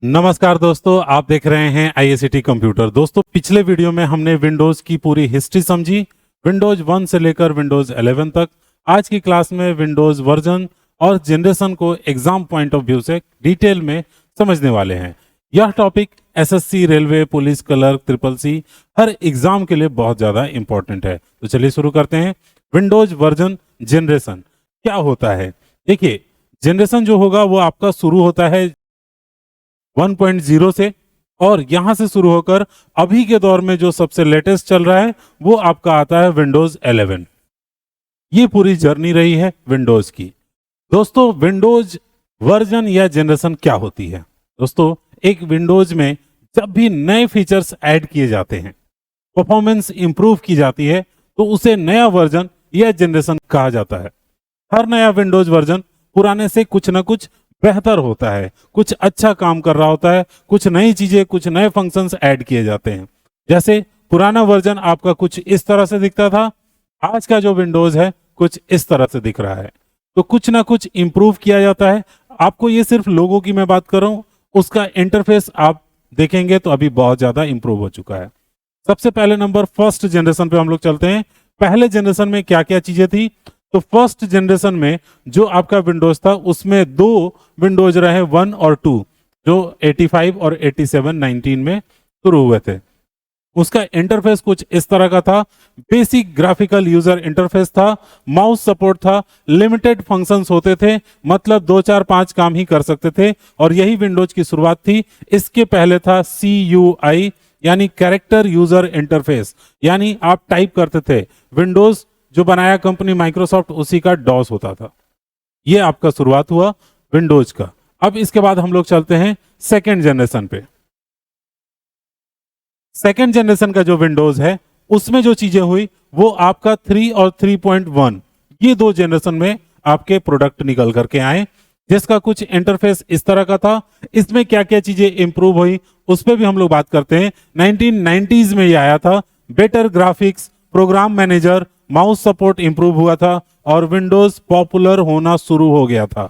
नमस्कार दोस्तों, आप देख रहे हैं आईएससीटी कंप्यूटर। दोस्तों, पिछले वीडियो में हमने विंडोज की पूरी हिस्ट्री समझी, विंडोज 1 से लेकर विंडोज 11 तक। आज की क्लास में विंडोज वर्जन और जनरेशन को एग्जाम पॉइंट ऑफ व्यू से डिटेल में समझने वाले हैं। यह topic SSC, railway, police, clerk, triple C हर एग्जाम के लिए बहुत ज़्यादा इंपॉर्टेंट है। तो चलिए शुरू करते हैं। विंडोज वर्जन जनरेशन क्या होता है? देखिए, जनरेशन जो होगा वो आपका शुरू होता है 1.0 से, और यहां से शुरू होकर अभी के दौर में जो सबसे लेटेस्ट चल रहा है वो आपका आता है विंडोज 11। ये पूरी जर्नी रही है विंडोज की। दोस्तों, विंडोज वर्जन या जनरेशन क्या होती है? दोस्तों, एक विंडोज में जब भी नए फीचर्स ऐड किए जाते हैं, परफॉर्मेंस इंप्रूव की जाती है, तो उसे नया वर्जन या जनरेशन कहा जाता है। हर नया विंडोज वर्जन पुराने से कुछ ना कुछ बेहतर होता है, कुछ अच्छा काम कर रहा होता है, कुछ नई चीजें, कुछ नए फंक्शंस ऐड किए जाते हैं। जैसे पुराना वर्जन आपका कुछ इस तरह से दिखता था, आज का जो विंडोज है कुछ इस तरह से दिख रहा है। तो कुछ ना कुछ इंप्रूव किया जाता है। आपको ये सिर्फ लोगों की मैं बात कर रहा हूं, उसका इंटरफेस आप देखेंगे तो अभी बहुत ज्यादा इंप्रूव हो चुका है। सबसे पहले नंबर फर्स्ट जनरेशन पे हम लोग चलते हैं। पहले जनरेशन में क्या क्या चीजें थी? तो फर्स्ट जनरेशन में जो आपका विंडोज था उसमें दो विंडोज रहे, 1 और 2, जो 85 और 87 19 में शुरू हुए थे। उसका इंटरफेस कुछ इस तरह का था। बेसिक ग्राफिकल यूजर इंटरफेस था, माउस सपोर्ट था, लिमिटेड फंक्शंस होते थे, मतलब 2 4 5 काम ही कर सकते थे, और यही विंडोज की शुरुआत थी। इसके पहले था CUI यानी कैरेक्टर यूजर इंटरफेस, यानी आप टाइप करते थे। विंडोज जो बनाया कंपनी माइक्रोसॉफ्ट, उसी का डॉस होता था। ये आपका शुरुआत हुआ विंडोज का। अब इसके बाद हम लोग चलते हैं सेकेंड जनरेशन पे। सेकेंड जनरेशन का जो विंडोज है उसमें जो चीजें हुई वो आपका 3 और 3.1, ये दो जनरेशन में आपके प्रोडक्ट निकल करके आए, जिसका कुछ इंटरफेस इस तरह का था। इसमें क्या क्या चीजें इंप्रूव हुई उस पर भी हम लोग बात करते हैं। 1990s में ये आया था। Better graphics, program manager, mouse support improve हुआ था, और विंडोज पॉपुलर होना शुरू हो गया था।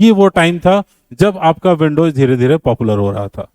ये वो टाइम था जब आपका विंडोज धीरे धीरे पॉपुलर हो रहा था।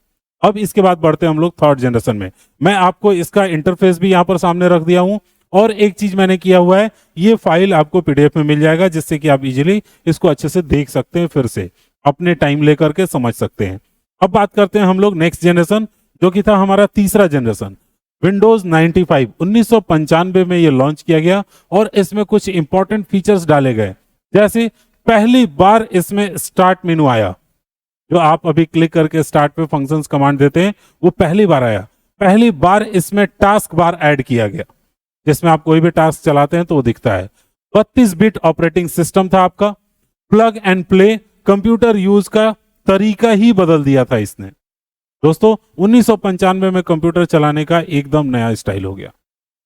अब इसके बाद बढ़ते हैं हम लोग थर्ड जनरेशन में। मैं आपको इसका इंटरफेस भी यहां पर सामने रख दिया हूं, और एक चीज मैंने किया हुआ है, ये फाइल आपको PDF में मिल जाएगा, जिससे कि आप इजीली इसको अच्छे से देख सकते हैं, फिर से अपने टाइम लेकर के समझ सकते हैं। अब बात करते हैं हम लोग नेक्स्ट जनरेशन, जो कि था हमारा तीसरा जनरेशन, विंडोज 95। 1995 में ये लॉन्च किया गया, और इसमें कुछ इंपॉर्टेंट फीचर्स डाले गए। जैसे पहली बार इसमें स्टार्ट मेनू आया, जो आप अभी क्लिक करके स्टार्ट पे फंक्शंस कमांड देते हैं, वो पहली बार आया। पहली बार इसमें टास्क बार ऐड किया गया, जिसमें आप कोई भी टास्क चलाते हैं तो वो दिखता है। 32 बिट ऑपरेटिंग सिस्टम था आपका। Plug and play, computer use का तरीका ही बदल दिया था इसने। दोस्तों, 1995 में कंप्यूटर चलाने का एकदम नया स्टाइल हो गया।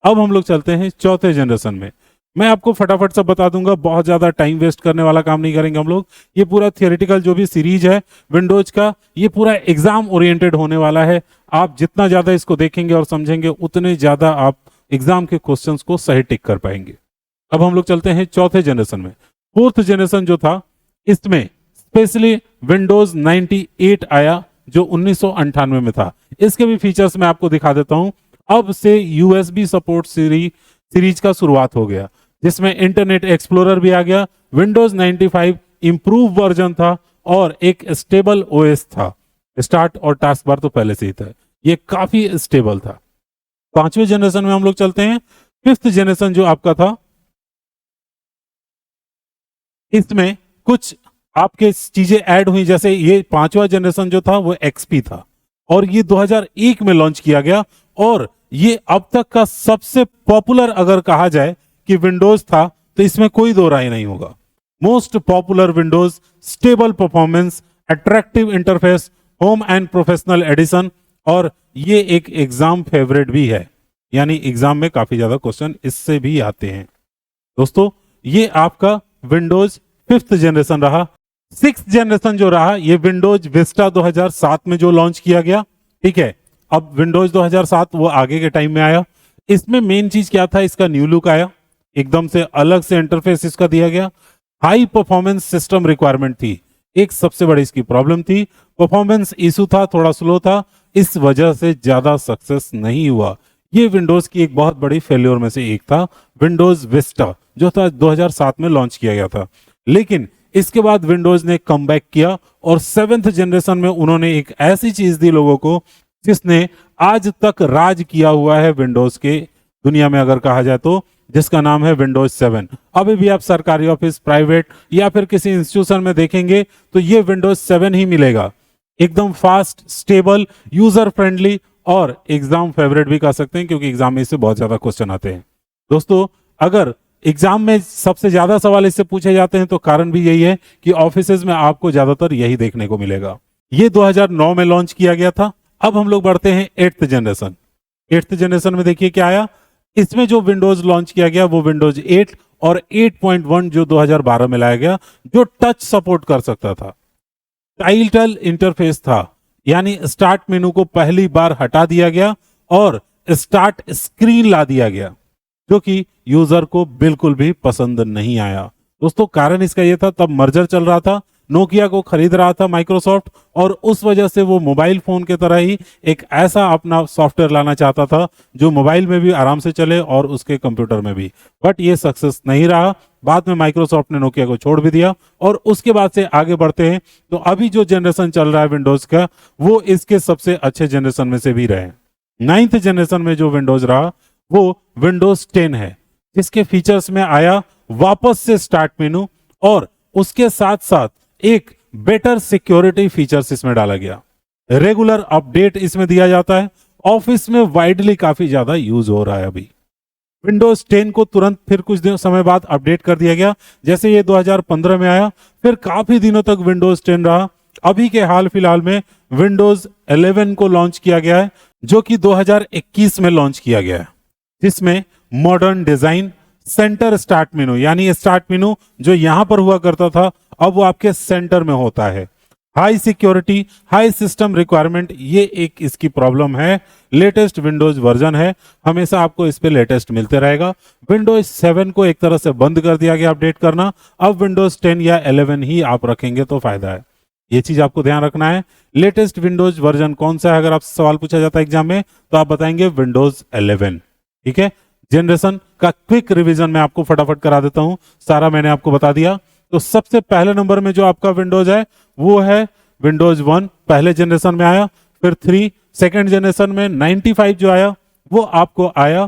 अब हम लोग चलते हैं चौथे जनरेशन में। मैं आपको फटाफट से बता दूंगा, बहुत ज्यादा टाइम वेस्ट करने वाला काम नहीं करेंगे हम लोग। ये पूरा थियोरेटिकल जो भी सीरीज है विंडोज का, ये पूरा एग्जाम ओरिएंटेड होने वाला है। आप जितना ज्यादा इसको देखेंगे और समझेंगे, उतने ज्यादा आप एग्जाम के क्वेश्चंस को सही टिक कर पाएंगे। अब हम लोग चलते हैं चौथे जनरेशन में। फोर्थ जनरेशन जो था, इसमें स्पेशली विंडोज 98 आया, जो 1998 में था। इसके भी फीचर्स मैं आपको दिखा देता हूं। अब से USB सपोर्ट सीरीज का शुरुआत हो गया, जिसमें इंटरनेट एक्सप्लोरर भी आ गया। विंडोज 95 इंप्रूव वर्जन था, और एक स्टेबल OS था। स्टार्ट और टास्क बार तो पहले से ही था, ये काफी स्टेबल था। पांचवें जनरेशन में हम लोग चलते हैं। फिफ्थ जनरेशन जो आपका था, इसमें कुछ आपके चीजें ऐड हुई। जैसे ये पांचवा जनरेशन जो था वो XP था, और ये 2001 में लॉन्च किया गया, और ये अब तक का सबसे पॉपुलर अगर कहा जाए कि विंडोज था, तो इसमें कोई दो राय नहीं होगा। Most popular Windows, stable performance, attractive interface, home and professional edition, और ये एक एग्जाम फेवरेट भी है, यानी एग्जाम में काफी ज्यादा क्वेश्चन इससे भी आते हैं। दोस्तों, ये आपका विंडोज फिफ्थ जनरेशन रहा। सिक्स्थ जनरेशन जो रहा, ये विंडोज विस्टा 2007 में जो लॉन्च किया गया। ठीक है, अब विंडोज 2007 वो आगे के टाइम में आया। इसमें मेन चीज क्या था, इसका न्यू लुक आया, एकदम से अलग से इंटरफेस इसका दिया गया। हाई परफॉर्मेंस सिस्टम रिक्वायरमेंट थी, एक सबसे बड़ी इसकी प्रॉब्लम थी। परफॉर्मेंस इशू था, थोड़ा स्लो था, इस वजह से ज्यादा सक्सेस नहीं हुआ। ये विंडोज की एक बहुत बड़ी फेल्योर में से एक था, विंडोज विस्टा जो था 2007 में लॉन्च किया गया था। लेकिन इसके बाद विंडोज ने कमबैक किया और 7th जनरेशन में उन्होंने एक ऐसी चीज दी लोगों को जिसने आज तक राज किया हुआ है विंडोज के दुनिया में अगर कहा जाए तो, जिसका नाम है विंडोज 7। अभी भी आप सरकारी ऑफिस, प्राइवेट या फिर किसी इंस्टीट्यूशन में देखेंगे तो ये विंडोज 7 ही मिलेगा। एकदम फास्ट, स्टेबल, यूजर फ्रेंडली और एग्जाम फेवरेट भी कह सकते हैं, क्योंकि एग्जाम में इससे बहुत ज्यादा क्वेश्चन आते हैं। दोस्तों, अगर एग्जाम में सबसे ज्यादा सवाल इससे पूछे जाते हैं तो कारण भी यही है कि ऑफिसेज में आपको ज्यादातर यही देखने को मिलेगा। ये 2009 में लॉन्च किया गया था। अब हम लोग बढ़ते हैं 8th जनरेशन। 8th जनरेशन में देखिए क्या आया। इसमें जो विंडोज लॉन्च किया गया वो विंडोज 8 और 8.1 जो 2012 में लाया गया, जो टच सपोर्ट कर सकता था। टाइटल इंटरफेस था, यानी स्टार्ट मेनू को पहली बार हटा दिया गया और स्टार्ट स्क्रीन ला दिया गया, जो कि यूजर को बिल्कुल भी पसंद नहीं आया। दोस्तों, कारण इसका यह था, तब मर्जर चल रहा था, नोकिया को खरीद रहा था माइक्रोसॉफ्ट, और उस वजह से वो मोबाइल फोन के तरह ही एक ऐसा अपना सॉफ्टवेयर लाना चाहता था जो मोबाइल में भी आराम से चले और उसके कंप्यूटर में भी। बट ये सक्सेस नहीं रहा। बाद में माइक्रोसॉफ्ट ने नोकिया को छोड़ भी दिया और उसके बाद से आगे बढ़ते हैं तो अभी जो जनरेशन चल रहा है विंडोज का, वो इसके सबसे अच्छे जनरेशन में से भी रहे। 9th जनरेशन में जो विंडोज रहा वो विंडोज 10 है, जिसके फीचर्स में आया वापस से स्टार्ट मेनू और उसके साथ साथ एक बेटर सिक्योरिटी फीचर्स इसमें डाला गया। रेगुलर अपडेट इसमें दिया जाता है। ऑफिस में वाइडली काफी ज्यादा यूज हो रहा है। अभी विंडोज 10 को तुरंत फिर कुछ दिन समय बाद अपडेट कर दिया गया। जैसे ये 2015 में आया, फिर काफी दिनों तक विंडोज 10 रहा। अभी के हाल फिलहाल में विंडोज 11 को लॉन्च किया गया है, जो कि 2021 में लॉन्च किया गया है, जिसमें modern design, centre start menu, यानी स्टार्ट मेनू जो यहां पर हुआ करता था अब वो आपके सेंटर में होता है। High security, high system requirement, ये एक इसकी प्रॉब्लम है। लेटेस्ट विंडोज वर्जन है, हमेशा आपको इस पे लेटेस्ट मिलते रहेगा। विंडोज 7 को एक तरह से बंद कर दिया गया अपडेट करना। अब विंडोज 10 या 11 ही आप रखेंगे तो फायदा है। ये चीज आपको ध्यान रखना है। लेटेस्ट विंडोज वर्जन कौन सा है, अगर आपसे सवाल पूछा जाता है एग्जाम में तो आप बताएंगे विंडोज 11। ठीक है, जनरेशन का क्विक रिवीजन मैं आपको फटाफट करा देता हूं, सारा मैंने आपको बता दिया। तो सबसे पहले नंबर में जो आपका विंडोज है वो है विंडोज 1, पहले जनरेशन में आया। फिर 3 सेकेंड जनरेशन में, 95 जो आया वो आपको आया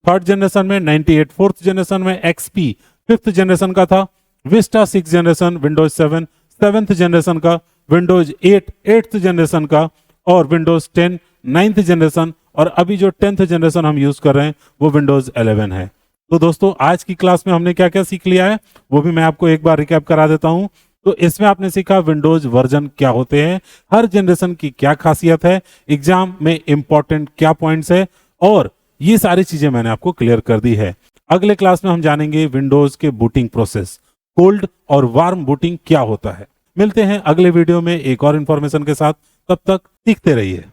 3rd जनरेशन में, 98 4th जनरेशन में, XP 5th जनरेशन का था, Vista 6th generation, Windows 7 7th generation का, विंडोज 8 8th जनरेशन का, और विंडोज 10 9th जनरेशन, और अभी जो 10th जनरेशन हम यूज कर रहे हैं वो विंडोज 11 है। तो दोस्तों, आज की क्लास में हमने क्या क्या सीख लिया है वो भी मैं आपको एक बार रिकैप करा देता हूं। तो इसमें आपने सीखा विंडोज वर्जन क्या होते हैं, हर जनरेशन की क्या खासियत है, एग्जाम में इंपॉर्टेंट क्या पॉइंट्स है, और ये सारी चीजें मैंने आपको क्लियर कर दी है। अगले क्लास में हम जानेंगे विंडोज के बूटिंग प्रोसेस, कोल्ड और वार्म बूटिंग क्या होता है। मिलते हैं अगले वीडियो में एक और इंफॉर्मेशन के साथ, तब तक सीखते रहिए।